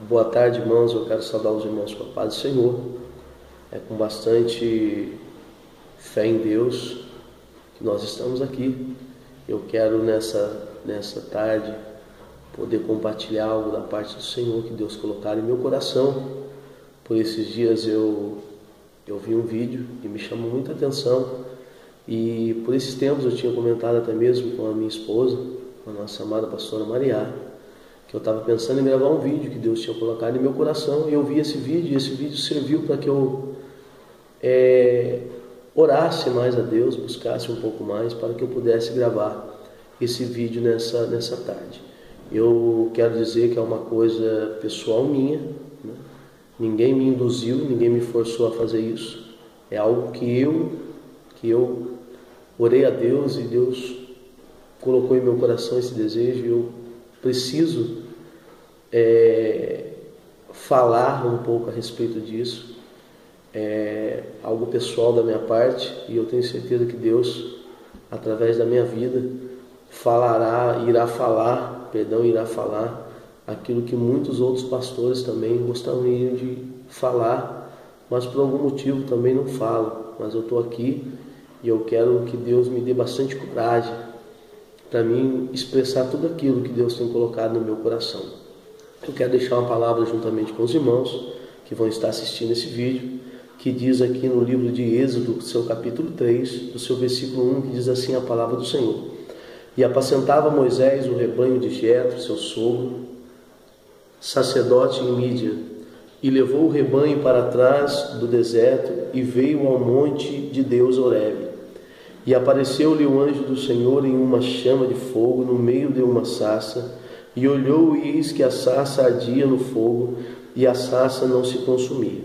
Boa tarde, irmãos. Eu quero saudar os irmãos com a paz do Senhor. É com bastante fé em Deus que nós estamos aqui. Eu quero nessa tarde poder compartilhar algo da parte do Senhor que Deus colocar em meu coração. Por esses dias eu vi um vídeo que me chamou muita atenção, e por esses tempos eu tinha comentado até mesmo com a minha esposa, com a nossa amada pastora Maria, que eu estava pensando em gravar um vídeo que Deus tinha colocado em meu coração, e eu vi esse vídeo, e esse vídeo serviu para que eu orasse mais a Deus, buscasse um pouco mais, para que eu pudesse gravar esse vídeo nessa tarde. Eu quero dizer que é uma coisa pessoal minha, né? Ninguém me induziu, ninguém me forçou a fazer isso. É algo que eu orei a Deus, e Deus colocou em meu coração esse desejo, e eu preciso falar um pouco a respeito disso. É algo pessoal da minha parte, e eu tenho certeza que Deus, através da minha vida, irá falar aquilo que muitos outros pastores também gostariam de falar, mas por algum motivo também não falam. Mas eu estou aqui e eu quero que Deus me dê bastante coragem para mim expressar tudo aquilo que Deus tem colocado no meu coração. Eu quero deixar uma palavra juntamente com os irmãos que vão estar assistindo esse vídeo, que diz aqui no livro de Êxodo, seu capítulo 3, do seu versículo 1, que diz assim a palavra do Senhor: E apacentava Moisés o rebanho de Jetro, seu sogro, sacerdote em Mídia, e levou o rebanho para trás do deserto, e veio ao monte de Deus, Horebe. E apareceu-lhe o anjo do Senhor em uma chama de fogo no meio de uma sarça, e olhou, e eis que a sarça ardia no fogo, e a sarça não se consumia.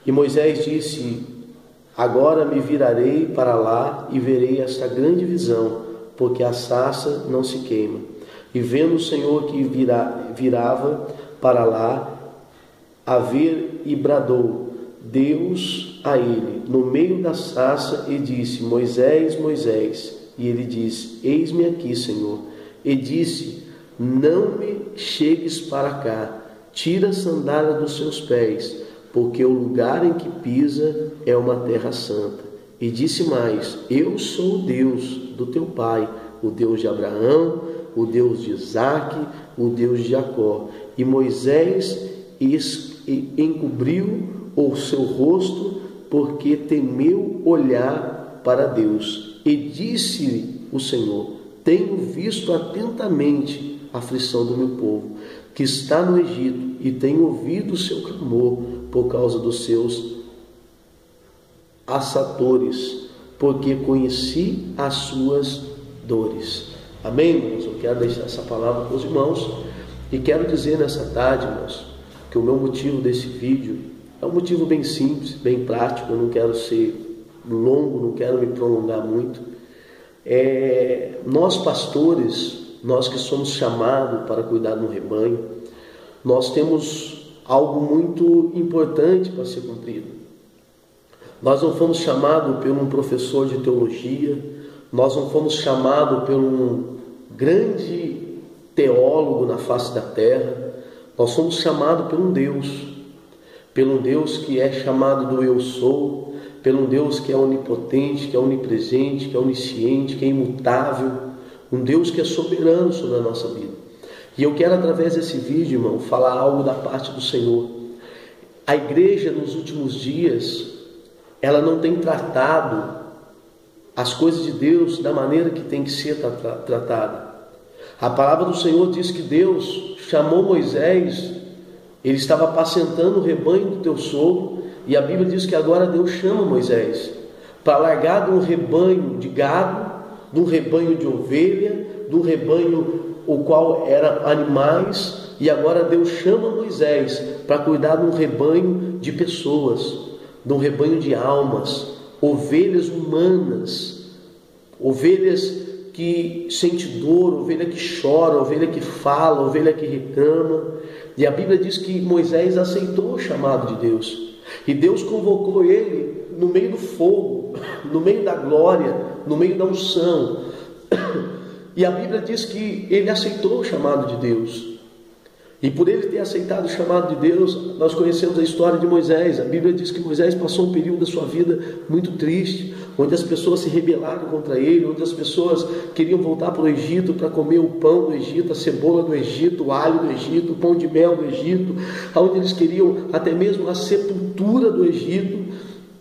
E Moisés disse: Agora me virarei para lá e verei esta grande visão, porque a sarça não se queima. E vendo o Senhor que virava para lá a ver, e bradou Deus a ele no meio da sarça, e disse: Moisés, Moisés. E ele disse: Eis-me aqui, Senhor. E disse: Não me chegues para cá, tira a sandália dos seus pés, porque o lugar em que pisa é uma terra santa. E disse mais: Eu sou o Deus do teu pai, o Deus de Abraão, o Deus de Isaque, o Deus de Jacó. E Moisés encobriu o seu rosto, porque temeu olhar para Deus. E disse o Senhor: Tenho visto atentamente a aflição do meu povo, que está no Egito, e tenho ouvido o seu clamor por causa dos seus assadores, porque conheci as suas dores. Amém, irmãos? Eu quero deixar essa palavra com os irmãos, e quero dizer nessa tarde, irmãos, que o meu motivo desse vídeo é um motivo bem simples, bem prático. Eu não quero ser longo, não quero me prolongar muito. Nós pastores, nós que somos chamados para cuidar do rebanho, nós temos algo muito importante para ser cumprido. Nós não fomos chamados por um professor de teologia, nós não fomos chamados por um grande teólogo na face da terra. Nós somos chamados por um Deus que é chamado do Eu Sou, pelo Deus que é onipotente, que é onipresente, que é onisciente, que é imutável, um Deus que é soberano sobre a nossa vida. E eu quero, através desse vídeo, irmão, falar algo da parte do Senhor. A igreja, nos últimos dias, ela não tem tratado as coisas de Deus da maneira que tem que ser tratada. A palavra do Senhor diz que Deus chamou Moisés, ele estava apacentando o rebanho do teu sogro, e a Bíblia diz que agora Deus chama Moisés para largar de um rebanho de gado, de um rebanho de ovelha, de um rebanho o qual era animais, e agora Deus chama Moisés para cuidar de um rebanho de pessoas, de um rebanho de almas, ovelhas humanas, ovelhas que sente dor, ovelha que chora, ovelha que fala, ovelha que reclama. E a Bíblia diz que Moisés aceitou o chamado de Deus, e Deus convocou ele no meio do fogo, no meio da glória, no meio da unção. E a Bíblia diz que ele aceitou o chamado de Deus. E por ele ter aceitado o chamado de Deus, nós conhecemos a história de Moisés. A Bíblia diz que Moisés passou um período da sua vida muito triste, onde as pessoas se rebelaram contra ele, onde as pessoas queriam voltar para o Egito para comer o pão do Egito, a cebola do Egito, o alho do Egito, o pão de mel do Egito, onde eles queriam até mesmo a sepultura do Egito.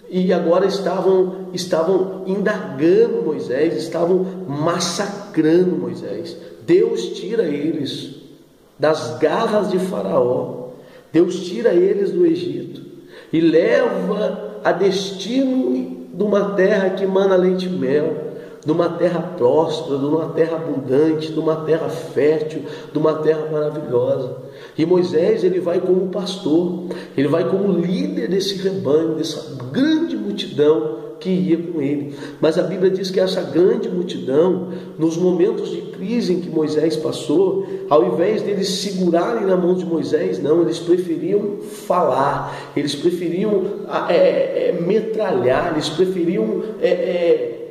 E agora estavam indagando Moisés, estavam massacrando Moisés. Deus tira eles das garras de Faraó, Deus tira eles do Egito e leva a destino de uma terra que emana leite e mel, de uma terra próspera, de uma terra abundante, de uma terra fértil, de uma terra maravilhosa. E Moisés, ele vai como pastor, ele vai como líder desse rebanho, dessa grande multidão que ia com ele. Mas a Bíblia diz que essa grande multidão, nos momentos de crise em que Moisés passou, ao invés deles segurarem na mão de Moisés, não, eles preferiam falar, eles preferiam metralhar, eles preferiam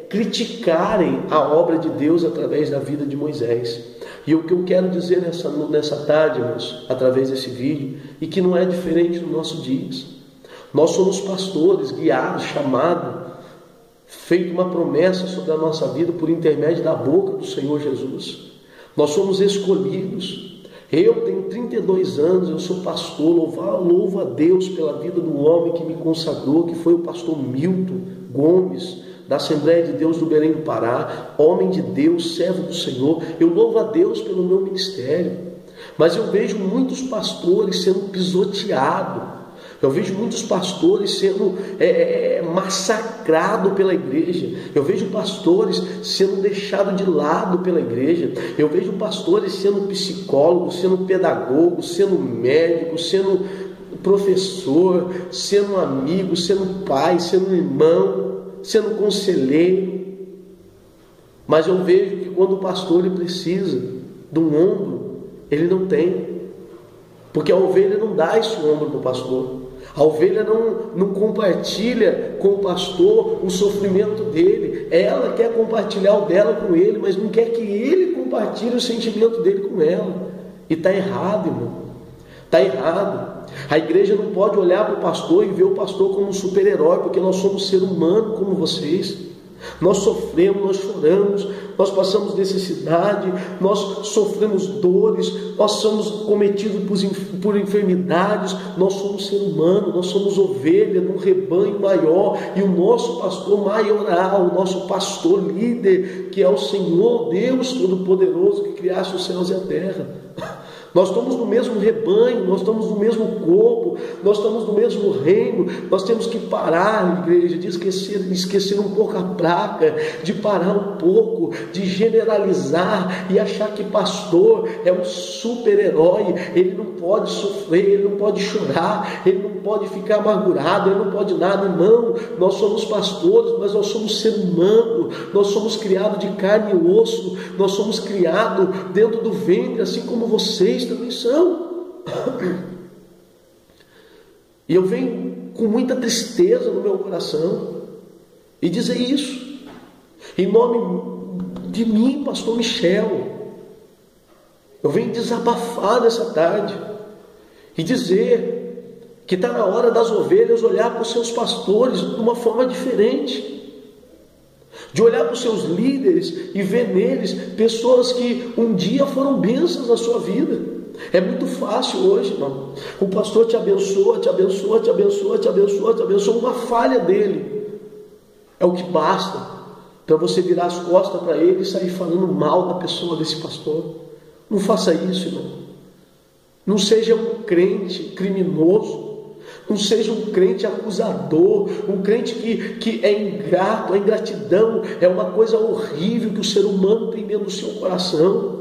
criticarem a obra de Deus através da vida de Moisés. E o que eu quero dizer nessa tarde, irmãos, através desse vídeo, e que não é diferente nos nossos dias. Nós somos pastores, guiados, chamados, feito uma promessa sobre a nossa vida por intermédio da boca do Senhor Jesus. Nós somos escolhidos. Eu tenho 32 anos, eu sou pastor, louvo a Deus pela vida do homem que me consagrou, que foi o pastor Milton Gomes, da Assembleia de Deus do Belém do Pará, homem de Deus, servo do Senhor. Eu louvo a Deus pelo meu ministério, mas eu vejo muitos pastores sendo pisoteados, eu vejo muitos pastores sendo massacrados pela igreja, eu vejo pastores sendo deixados de lado pela igreja, eu vejo pastores sendo psicólogos, sendo pedagogos, sendo médicos, sendo professor, sendo amigo, sendo pai, sendo irmão, sendo conselheiro. Mas eu vejo que quando o pastor ele precisa de um ombro, ele não tem, porque a ovelha não dá esse ombro para o pastor. A ovelha não compartilha com o pastor o sofrimento dele. Ela quer compartilhar o dela com ele, mas não quer que ele compartilhe o sentimento dele com ela. E está errado, irmão. Está errado. A igreja não pode olhar para o pastor e ver o pastor como um super-herói, porque nós somos ser humano como vocês. Nós sofremos, nós choramos, nós passamos necessidade, nós sofremos dores, nós somos cometidos por enfermidades, nós somos ser humano, nós somos ovelha de um rebanho maior, e o nosso pastor maioral, o nosso pastor líder, que é o Senhor Deus Todo-Poderoso, que criaste os céus e a terra. Nós estamos no mesmo rebanho, nós estamos no mesmo corpo, nós estamos no mesmo reino. Nós temos que parar, igreja, de esquecer um pouco a placa, de parar um pouco, de generalizar e achar que pastor é um super-herói. Ele não pode sofrer, ele não pode chorar, ele não pode ficar amargurado, ele não pode nada. Não, nós somos pastores, mas nós somos ser humano, nós somos criados de carne e osso, nós somos criados dentro do ventre, assim como vocês também são. E eu venho com muita tristeza no meu coração e dizer isso em nome de mim, pastor Michel. Eu venho desabafar nessa tarde e dizer que está na hora das ovelhas olhar para os seus pastores de uma forma diferente, de olhar para os seus líderes e ver neles pessoas que um dia foram bênçãos na sua vida. É muito fácil hoje, irmão. O pastor te abençoa, te abençoa, te abençoa, te abençoa, te abençoa. Uma falha dele é o que basta para você virar as costas para ele e sair falando mal da pessoa desse pastor. Não faça isso, irmão. Não seja um crente criminoso. Não seja um crente acusador, um crente que é ingrato. A ingratidão é uma coisa horrível que o ser humano tem dentro do seu coração.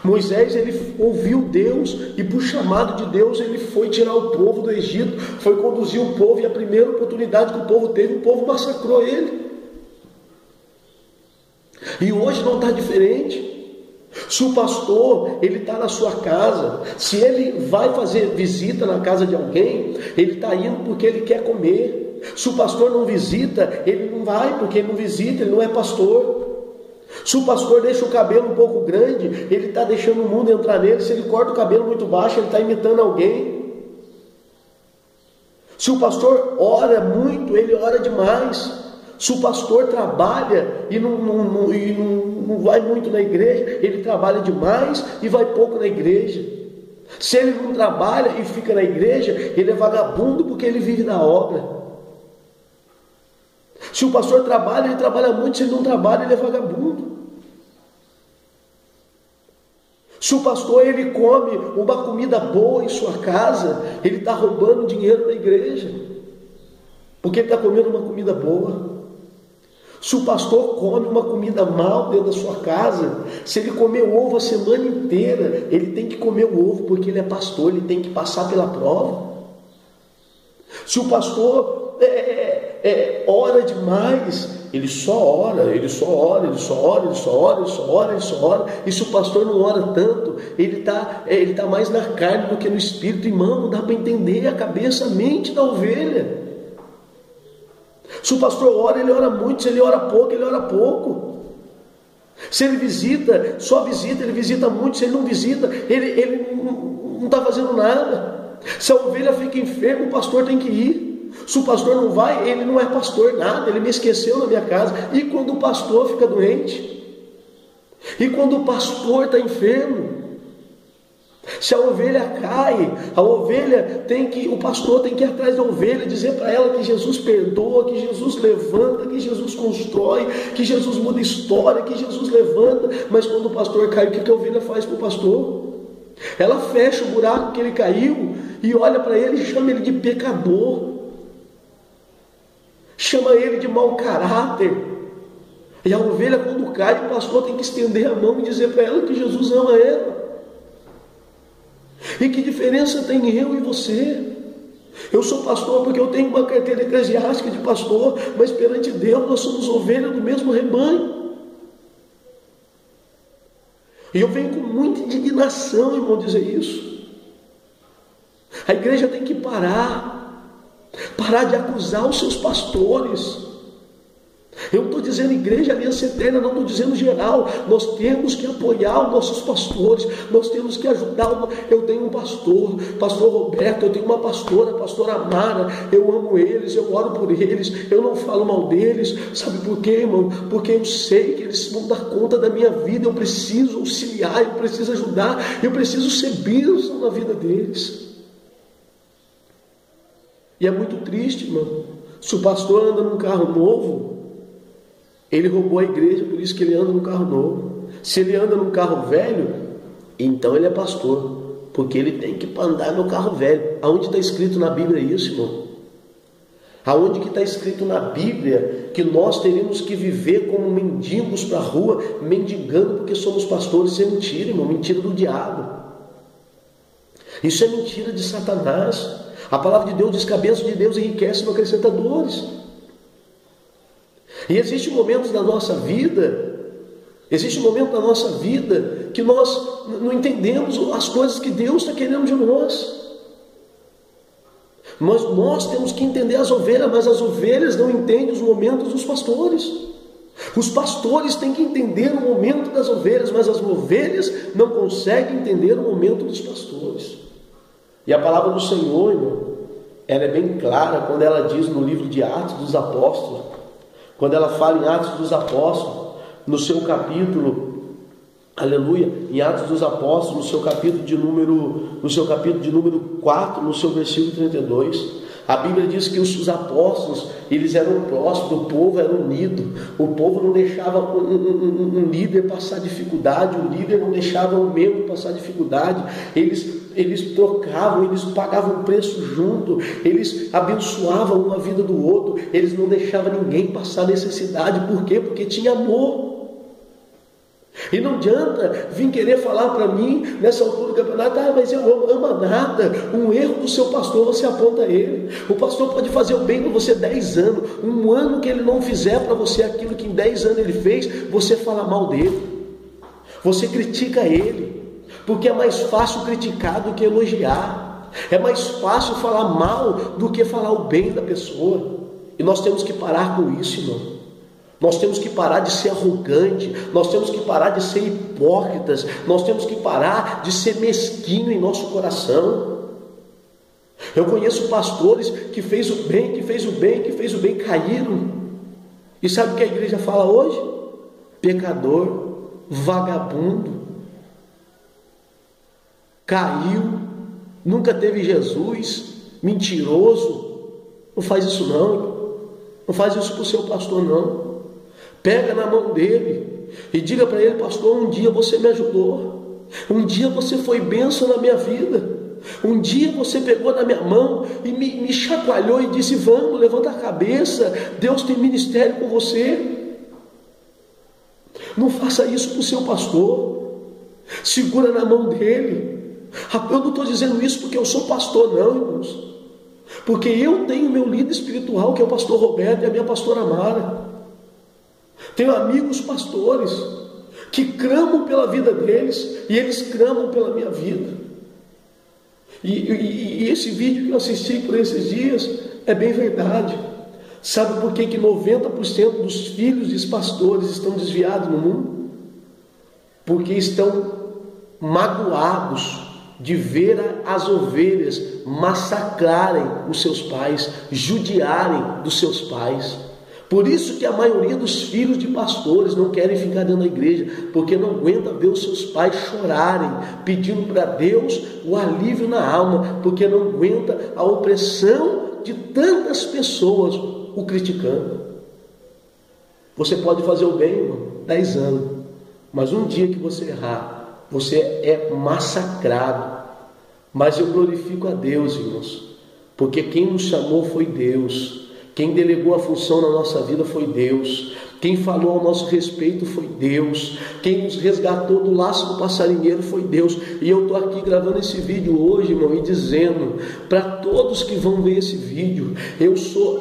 Moisés, ele ouviu Deus e por chamado de Deus ele foi tirar o povo do Egito, foi conduzir o povo, e a primeira oportunidade que o povo teve, o povo massacrou ele. E hoje não está diferente. Se o pastor ele está na sua casa, se ele vai fazer visita na casa de alguém, ele está indo porque ele quer comer. Se o pastor não visita, ele não vai porque ele não visita, ele não é pastor. Se o pastor deixa o cabelo um pouco grande, ele está deixando o mundo entrar nele. Se ele corta o cabelo muito baixo, ele está imitando alguém. Se o pastor ora muito, ele ora demais. Se o pastor trabalha e não vai muito na igreja, ele trabalha demais e vai pouco na igreja. Se ele não trabalha e fica na igreja, ele é vagabundo porque ele vive da obra. Se o pastor trabalha, ele trabalha muito. Se ele não trabalha, ele é vagabundo. Se o pastor ele come uma comida boa em sua casa, ele está roubando dinheiro da igreja, porque ele está comendo uma comida boa. Se o pastor come uma comida mal dentro da sua casa, se ele comer ovo a semana inteira, ele tem que comer o ovo porque ele é pastor, ele tem que passar pela prova. Se o pastor ora demais, ele só ora. E se o pastor não ora tanto, ele tá mais na carne do que no espírito. Irmão, não dá para entender a cabeça, a mente da ovelha. Se o pastor ora, ele ora muito. Se ele ora pouco, ele ora pouco. Se ele visita, só visita. Ele visita muito. Se ele não visita, ele não está fazendo nada. Se a ovelha fica enferma, o pastor tem que ir. Se o pastor não vai, ele não é pastor nada, ele me esqueceu na minha casa. E quando o pastor fica doente? E quando o pastor está enfermo? Se a ovelha cai, o pastor tem que ir atrás da ovelha, dizer para ela que Jesus perdoa, que Jesus levanta, que Jesus constrói, que Jesus muda história, que Jesus levanta. Mas quando o pastor cai, o que a ovelha faz para o pastor? Ela fecha o buraco que ele caiu e olha para ele e chama ele de pecador. Chama ele de mau caráter. E a ovelha, quando cai, o pastor tem que estender a mão e dizer para ela que Jesus ama ela. E que diferença tem eu e você? Eu sou pastor porque eu tenho uma carteira eclesiástica de pastor, mas perante Deus nós somos ovelha do mesmo rebanho. E eu venho com muita indignação, irmão, dizer isso. A igreja tem que parar de acusar os seus pastores. Eu não estou dizendo igreja Aliança Eterna, não estou dizendo geral. Nós temos que apoiar os nossos pastores, nós temos que ajudar. Eu tenho um pastor Roberto, eu tenho uma pastora Mara, eu amo eles, eu oro por eles, eu não falo mal deles. Sabe por quê, irmão? Porque eu sei que eles vão dar conta da minha vida. Eu preciso auxiliar, eu preciso ajudar, eu preciso ser bênção na vida deles. E é muito triste, irmão. Se o pastor anda num carro novo, ele roubou a igreja, por isso que ele anda num carro novo. Se ele anda num carro velho, então ele é pastor, porque ele tem que andar no carro velho. Aonde está escrito na Bíblia isso, irmão? Aonde que está escrito na Bíblia que nós teríamos que viver como mendigos para a rua, mendigando porque somos pastores? Isso é mentira, irmão, mentira do diabo. Isso é mentira de Satanás. A palavra de Deus diz que a bênção de Deus enriquece, não acrescenta dores. E existe momentos da nossa vida, que nós não entendemos as coisas que Deus está querendo de nós. Nós temos que entender as ovelhas, mas as ovelhas não entendem os momentos dos pastores. Os pastores têm que entender o momento das ovelhas, mas as ovelhas não conseguem entender o momento dos pastores. E a palavra do Senhor, irmão, ela é bem clara quando ela diz no livro de Atos dos Apóstolos, quando ela fala em Atos dos Apóstolos, no seu capítulo, aleluia, em Atos dos Apóstolos, no seu capítulo de número 4, no seu versículo 32, a Bíblia diz que os apóstolos, eles eram próximos, o povo era unido, o povo não deixava um líder passar dificuldade, o líder não deixava um membro passar dificuldade, eles trocavam, eles pagavam o preço junto, eles abençoavam uma vida do outro, eles não deixavam ninguém passar necessidade. Por quê? Porque tinha amor. E não adianta vir querer falar para mim nessa altura do campeonato: mas eu amo nada. Um erro do seu pastor, você aponta a ele. O pastor pode fazer o bem para você 10 anos, um ano que ele não fizer para você aquilo que em 10 anos ele fez, você fala mal dele, você critica ele, porque é mais fácil criticar do que elogiar, é mais fácil falar mal do que falar o bem da pessoa. E nós temos que parar com isso, irmão. Nós temos que parar de ser arrogante, nós temos que parar de ser hipócritas, nós temos que parar de ser mesquinho em nosso coração. Eu conheço pastores que fez o bem, caíram. E sabe o que a igreja fala hoje? Pecador, vagabundo, caiu, nunca teve Jesus, mentiroso. Não faz isso não, não faz isso para o seu pastor não. Pega na mão dele e diga para ele: pastor, um dia você me ajudou, um dia você foi bênção na minha vida, um dia você pegou na minha mão e me chacoalhou e disse: vamos, levanta a cabeça, Deus tem ministério com você. Não faça isso para o seu pastor, segura na mão dele. Eu não estou dizendo isso porque eu sou pastor não, irmãos, porque eu tenho meu líder espiritual, que é o pastor Roberto, e a minha pastora Mara. Tenho amigos pastores que clamam pela vida deles, e eles clamam pela minha vida. E esse vídeo que eu assisti por esses dias é bem verdade. Sabe por que 90% dos filhos dos pastores estão desviados no mundo? Porque estão magoados de ver as ovelhas massacrarem os seus pais, judiarem dos seus pais. Por isso que a maioria dos filhos de pastores não querem ficar dentro da igreja, porque não aguenta ver os seus pais chorarem, pedindo para Deus o alívio na alma, porque não aguenta a opressão de tantas pessoas o criticando. Você pode fazer o bem, irmão, 10 anos, mas um dia que você errar, você é massacrado. Mas eu glorifico a Deus, irmãos, porque quem nos chamou foi Deus. Quem delegou a função na nossa vida foi Deus. Quem falou ao nosso respeito foi Deus. Quem nos resgatou do laço do passarinheiro foi Deus. E eu estou aqui gravando esse vídeo hoje, irmão, e dizendo para todos que vão ver esse vídeo: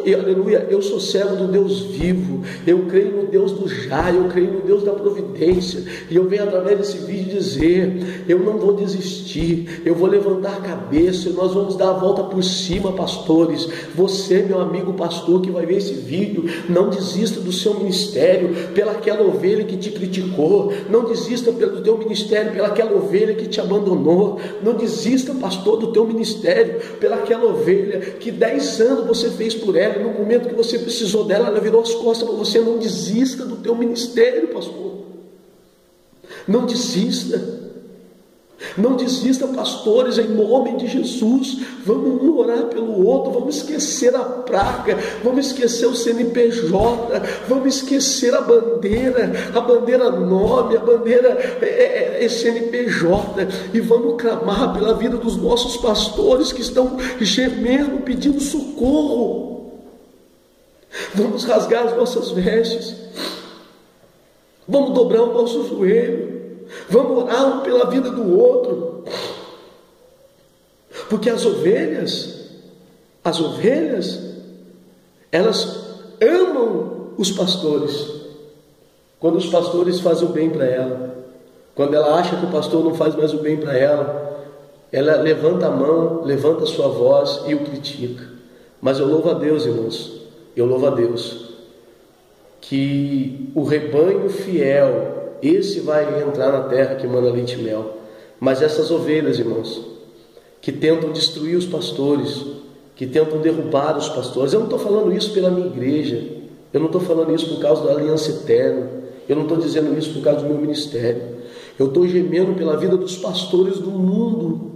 aleluia, eu sou servo do Deus vivo. Eu creio no Deus do já, eu creio no Deus da providência. E eu venho através desse vídeo dizer: eu não vou desistir, eu vou levantar a cabeça, nós vamos dar a volta por cima, pastores. Você, meu amigo pastor que vai ver esse vídeo, não desista do seu ministério pelaquela ovelha que te criticou, não desista do teu ministério pelaquela ovelha que te abandonou, não desista, pastor, do teu ministério pelaquela ovelha que 10 anos você fez por ela, e no momento que você precisou dela, ela virou as costas para você. Não desista do teu ministério, pastor, não desista. Não desista, pastores, em nome de Jesus. Vamos um orar pelo outro, vamos esquecer a praga, vamos esquecer o CNPJ, vamos esquecer a bandeira nome, a bandeira CNPJ, e vamos clamar pela vida dos nossos pastores que estão gemendo, pedindo socorro. Vamos rasgar as nossas vestes, vamos dobrar o nosso joelho, vamos orar um pela vida do outro, porque as ovelhas, elas amam os pastores. Quando os pastores fazem o bem para ela, quando ela acha que o pastor não faz mais o bem para ela, ela levanta a mão, levanta a sua voz e o critica. Mas eu louvo a Deus, irmãos, eu louvo a Deus, que o rebanho fiel, esse vai entrar na terra que manda leite e mel. Mas essas ovelhas, irmãos, que tentam destruir os pastores, que tentam derrubar os pastores, eu não estou falando isso pela minha igreja, eu não estou falando isso por causa da aliança eterna, eu não estou dizendo isso por causa do meu ministério, eu estou gemendo pela vida dos pastores do mundo,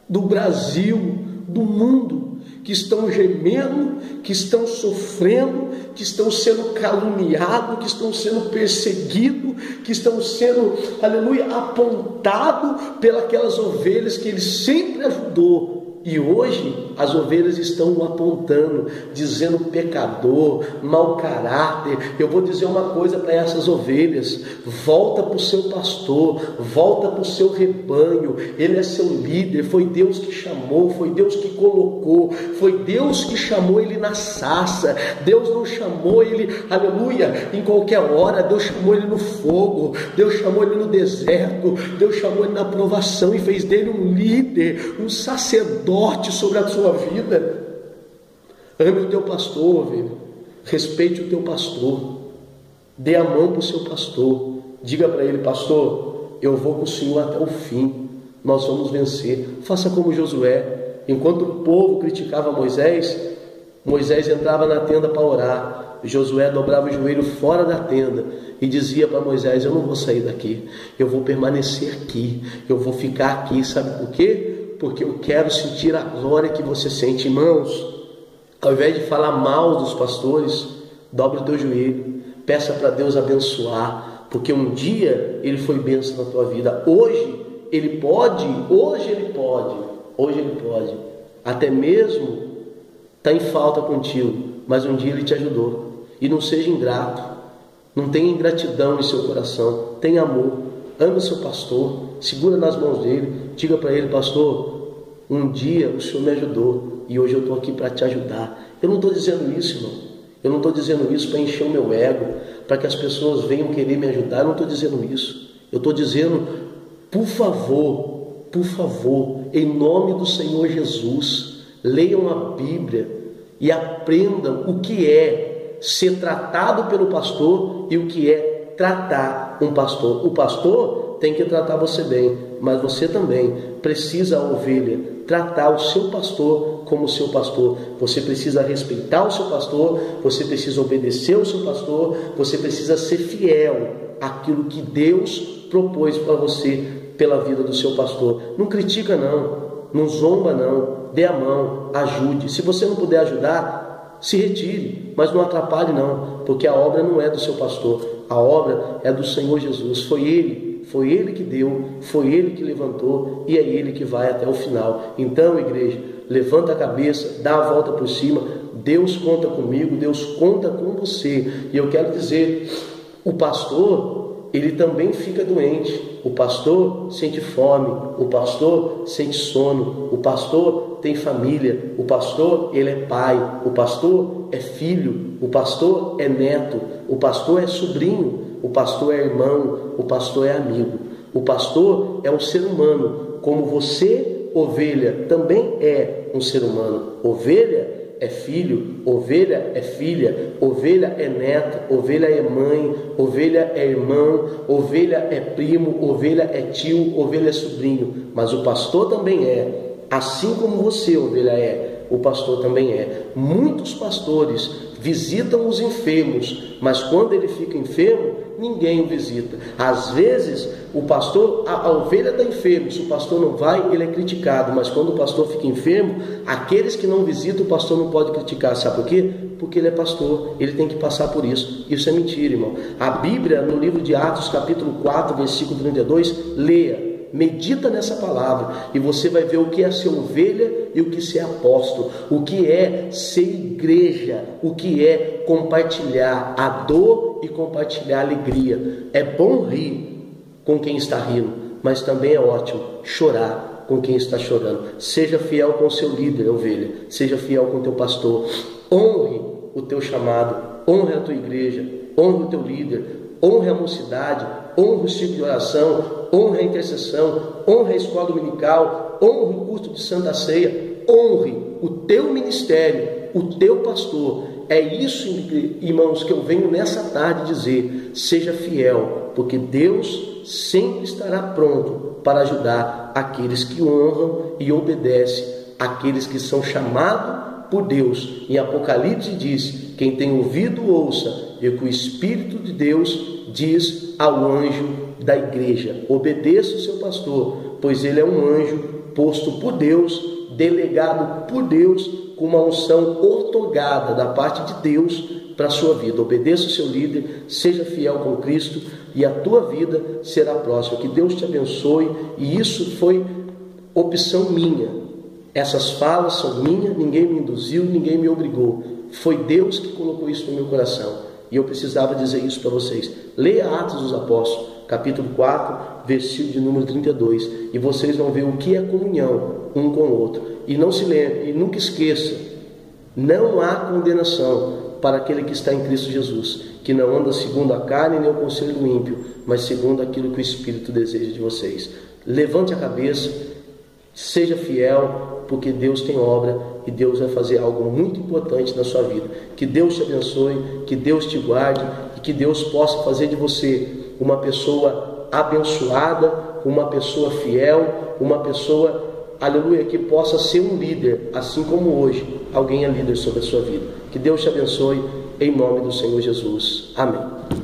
do Brasil, do mundo, que estão gemendo, que estão sofrendo, que estão sendo caluniados, que estão sendo perseguidos, que estão sendo, aleluia, apontados pelas ovelhas que ele sempre ajudou. E hoje as ovelhas estão o apontando, dizendo pecador, mau caráter. Eu vou dizer uma coisa para essas ovelhas: volta para o seu pastor, volta para o seu rebanho. Ele é seu líder, foi Deus que chamou, foi Deus que colocou, foi Deus que chamou ele na sarça. Deus não chamou ele, aleluia, em qualquer hora. Deus chamou ele no fogo, Deus chamou ele no deserto, Deus chamou ele na provação e fez dele um líder, um sacerdote sobre a sua vida. Ame o teu pastor, velho. Respeite o teu pastor. Dê a mão para o seu pastor. Diga para ele: pastor, eu vou com o Senhor até o fim. Nós vamos vencer. Faça como Josué. Enquanto o povo criticava Moisés, Moisés entrava na tenda para orar. Josué dobrava o joelho fora da tenda e dizia para Moisés: eu não vou sair daqui, eu vou permanecer aqui, eu vou ficar aqui. Sabe por quê? Porque eu quero sentir a glória que você sente. Irmãos, ao invés de falar mal dos pastores, dobre o teu joelho, peça para Deus abençoar, porque um dia ele foi bênção na tua vida. Hoje ele pode, até mesmo está em falta contigo, mas um dia ele te ajudou. E não seja ingrato, não tenha ingratidão em seu coração, tenha amor, ame o seu pastor, segura nas mãos dele, diga para ele: pastor, um dia o Senhor me ajudou e hoje eu estou aqui para te ajudar. Eu não estou dizendo isso, irmão, eu não estou dizendo isso para encher o meu ego, para que as pessoas venham querer me ajudar. Eu não estou dizendo isso, eu estou dizendo: por favor, em nome do Senhor Jesus, leiam a Bíblia e aprendam o que é ser tratado pelo pastor e o que é tratar um pastor. O pastor tem que tratar você bem, mas você também precisa, a ovelha, tratar o seu pastor como seu pastor. Você precisa respeitar o seu pastor, você precisa obedecer ao seu pastor, você precisa ser fiel àquilo que Deus propôs para você pela vida do seu pastor. Não critica não zomba não, dê a mão, ajude. Se você não puder ajudar, se retire, mas não atrapalhe não, porque a obra não é do seu pastor, a obra é do Senhor Jesus. Foi Ele que deu, foi Ele que levantou e é Ele que vai até o final. Então, igreja, levanta a cabeça, dá a volta por cima. Deus conta comigo, Deus conta com você. E eu quero dizer, o pastor, ele também fica doente. O pastor sente fome, o pastor sente sono, o pastor tem família, o pastor, ele é pai, o pastor é filho, o pastor é neto, o pastor é sobrinho, o pastor é irmão, o pastor é amigo. O pastor é um ser humano, como você, ovelha, também é um ser humano. Ovelha é filho, ovelha é filha, ovelha é neta, ovelha é mãe, ovelha é irmão, ovelha é primo, ovelha é tio, ovelha é sobrinho. Mas o pastor também é, assim como você, ovelha, é, o pastor também é. Muitos pastores visitam os enfermos, mas quando ele fica enfermo, ninguém o visita. Às vezes, o pastor, a ovelha está enferma, se o pastor não vai, ele é criticado, mas quando o pastor fica enfermo, aqueles que não visitam, o pastor não pode criticar. Sabe por quê? Porque ele é pastor, ele tem que passar por isso. Isso é mentira, irmão. A Bíblia, no livro de Atos, capítulo 4, versículo 32, leia. Medita nessa palavra e você vai ver o que é ser ovelha e o que é ser apóstolo, o que é ser igreja, o que é compartilhar a dor e compartilhar a alegria. É bom rir com quem está rindo, mas também é ótimo chorar com quem está chorando. Seja fiel com o seu líder, ovelha, seja fiel com o teu pastor. Honre o teu chamado, honre a tua igreja, honre o teu líder, honre a mocidade, honre o ciclo de oração, honre a intercessão, honre a escola dominical, honre o culto de Santa Ceia, honre o teu ministério, o teu pastor. É isso, irmãos, que eu venho nessa tarde dizer: seja fiel, porque Deus sempre estará pronto para ajudar aqueles que honram e obedecem, aqueles que são chamados por Deus. Em Apocalipse diz: quem tem ouvido, ouça, e o que o Espírito de Deus diz ao anjo da igreja. Obedeça o seu pastor, pois ele é um anjo posto por Deus, delegado por Deus, com uma unção outorgada da parte de Deus para a sua vida. Obedeça o seu líder, seja fiel com Cristo e a tua vida será próspera. Que Deus te abençoe. E isso foi opção minha. Essas falas são minhas, ninguém me induziu, ninguém me obrigou. Foi Deus que colocou isso no meu coração. E eu precisava dizer isso para vocês. Leia Atos dos Apóstolos, capítulo 4, versículo de número 32. E vocês vão ver o que é comunhão um com o outro. E não se lembre, e nunca esqueça, não há condenação para aquele que está em Cristo Jesus, que não anda segundo a carne nem o conselho do ímpio, mas segundo aquilo que o Espírito deseja de vocês. Levante a cabeça, seja fiel, porque Deus tem obra e Deus vai fazer algo muito importante na sua vida. Que Deus te abençoe, que Deus te guarde e que Deus possa fazer de você uma pessoa abençoada, uma pessoa fiel, uma pessoa, aleluia, que possa ser um líder, assim como hoje alguém é líder sobre a sua vida. Que Deus te abençoe, em nome do Senhor Jesus. Amém.